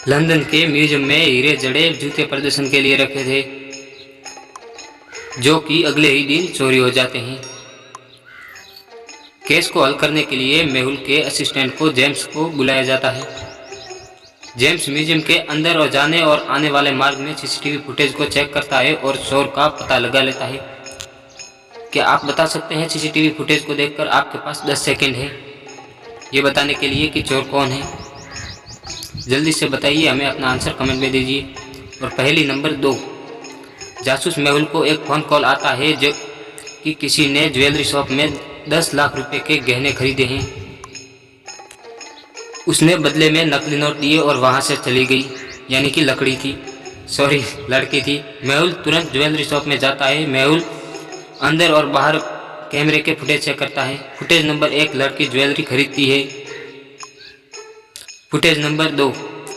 London के museum में हीरे जड़े जूते प्रदर्शन के लिए रखे थे, जो कि अगले ही दिन चोरी हो जाते हैं। केस को हल करने के लिए मेहुल के असिस्टेंट को जेम्स को बुलाया जाता है। जेम्स म्यूजियम के अंदर और जाने और आने वाले मार्ग में सीसीटीवी फुटेज को चेक करता है और चोर का पता लगा लेता है। क्या आप बता सकते हैं सीसीटीवी फुटेज को देखकर आपके पास 10 सेकंड है ये बताने के लिए कि चोर कौन है। जल्दी से बताइए, हमें अपना आंसर कमेंट में दीजिए। और पहेली नंबर 2, जासूस मेहुल को एक फ़ोन कॉल आता है जो कि किसी ने ज्वेलरी शॉप में 10 लाख रुपए के गहने खरीदे हैं। उसने बदले में नकली नोट दिए और वहां से चली गई, यानी कि लड़की थी। मेहुल तुरंत ज्वेलरी शॉप में जाता है। मेहुल अंदर और बाहर कैमरे के फुटेज चेक करता है। फुटेज नंबर 1, लड़की ज्वेलरी खरीदती है। फुटेज नंबर 2,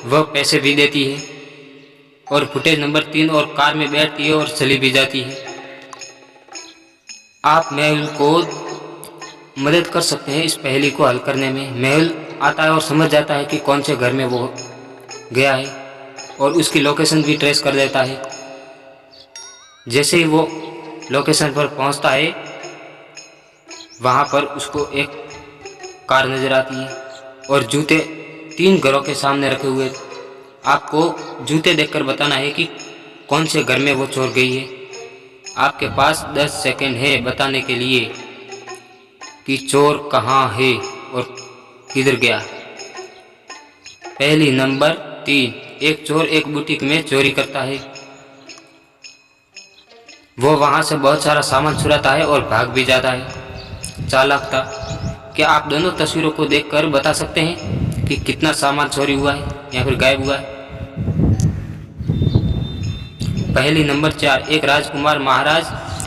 वह पैसे भी देती है। और फुटेज नंबर 3, और कार में बैठती है और चली भी जाती है। आप मेहुल को मदद कर सकते हैं इस पहेली को हल करने में। मेहुल आता है और समझ जाता है कि कौन से घर में वो गया है और उसकी लोकेशन भी ट्रेस कर देता है। जैसे ही वो लोकेशन पर पहुंचता है, वहां पर उसको एक कार नजर आती है और जूते 3 घरों के सामने रखे हुए। आपको जूते देखकर बताना है कि कौन से घर में वो चोर गई है। आपके पास 10 सेकंड है बताने के लिए कि चोर कहाँ है और किधर गया। पहेली नंबर 3, एक चोर एक बुटीक में चोरी करता है। वो वहां से बहुत सारा सामान चुराता है और भाग भी जाता है। चालाक था। क्या आप दोनों तस्वीरों को देखकर बता सकते हैं कि कितना सामान चोरी हुआ है या फिर गायब हुआ है। पहेली नंबर 4, एक राजकुमार महाराज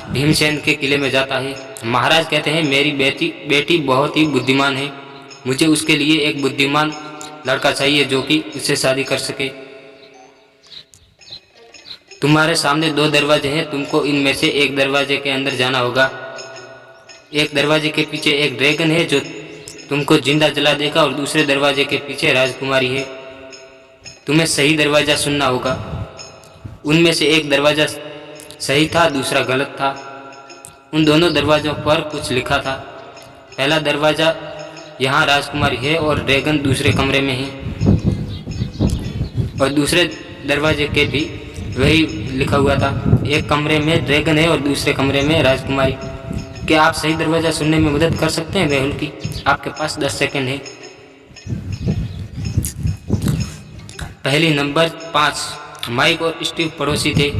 भीमसेन के किले में जाता है। महाराज कहते हैं, मेरी बेटी बहुत ही बुद्धिमान है, मुझे उसके लिए एक बुद्धिमान लड़का चाहिए जो कि उससे शादी कर सके। तुम्हारे सामने 2 दरवाजे हैं, तुमको इनमें से एक दरवाजे के अंदर जाना होगा। एक दरवाजे के पीछे एक ड्रैगन है जो तुमको जिंदा जला देगा और दूसरे दरवाजे के पीछे राजकुमारी है। तुम्हें सही दरवाजा सुनना होगा। उनमें से एक दरवाजा सही था, दूसरा गलत था। उन दोनों दरवाजों पर कुछ लिखा था। पहला दरवाजा यहाँ राजकुमारी है और ड्रैगन दूसरे कमरे में है, और दूसरे दरवाजे के भी वही लिखा हुआ था। एक कमरे में ड्रैगन है और दूसरे कमरे में राजकुमारी। क्या आप सही दरवाजा सुनने में मदद कर सकते हैं मेहुल की? आपके पास 10 सेकंड है। पहेली नंबर 5, माइक और स्टीव पड़ोसी थे।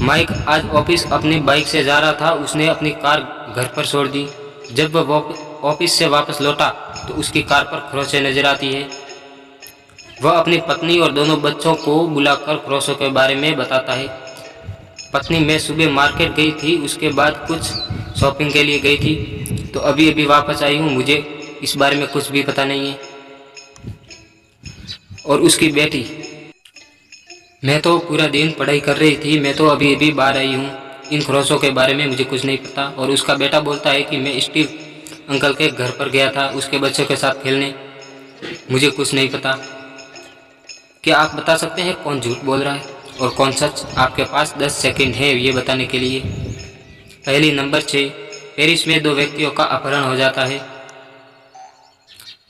माइक आज ऑफिस अपनी बाइक से जा रहा था। उसने अपनी कार घर पर छोड़ दी। जब वह ऑफिस से वापस लौटा तो उसकी कार पर खरोंचें नजर आती है। वह अपनी पत्नी और दोनों बच्चों को बुलाकर खरोंचों के बारे में बताता है। पत्नी, मैं सुबह मार्केट गई थी, उसके बाद कुछ शॉपिंग के लिए गई थी, तो अभी अभी वापस आई हूँ, मुझे इस बारे में कुछ भी पता नहीं है। और उसकी बेटी, मैं तो पूरा दिन पढ़ाई कर रही थी, मैं तो अभी अभी बाहर आई हूँ, इन खरोंचों के बारे में मुझे कुछ नहीं पता। और उसका बेटा बोलता है कि मैं स्टीव अंकल के घर पर गया था उसके बच्चों के साथ खेलने, मुझे कुछ नहीं पता। क्या आप बता सकते हैं कौन झूठ बोल रहा है और कौन सच? आपके पास 10 सेकंड है ये बताने के लिए। पहेली नंबर 6, पेरिस में 2 व्यक्तियों का अपहरण हो जाता है।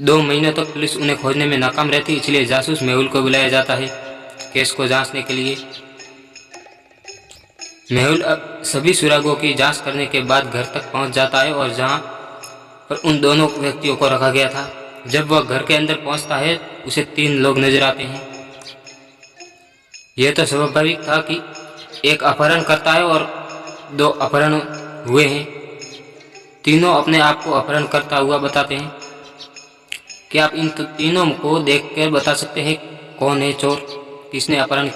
2 महीनों तक पुलिस उन्हें खोजने में नाकाम रहती, इसलिए जासूस मेहुल को बुलाया जाता है केस को जांचने के लिए। मेहुल अब सभी सुरागों की जांच करने के बाद घर तक पहुंच जाता है और जहां पर उन दोनों व्यक्तियों को रखा गया था। जब वह घर के अंदर पहुंचता है, उसे 3 लोग नजर आते हैं। यह तो स्वाभाविक था कि एक अपहरण करता है और 2 अपहरण हुए हैं। तीनों अपने आप को अपहरण करता हुआ बताते हैं। क्या आप इन तीनों को देखकर बता सकते हैं कौन है चोर, किसने अपहरण किया?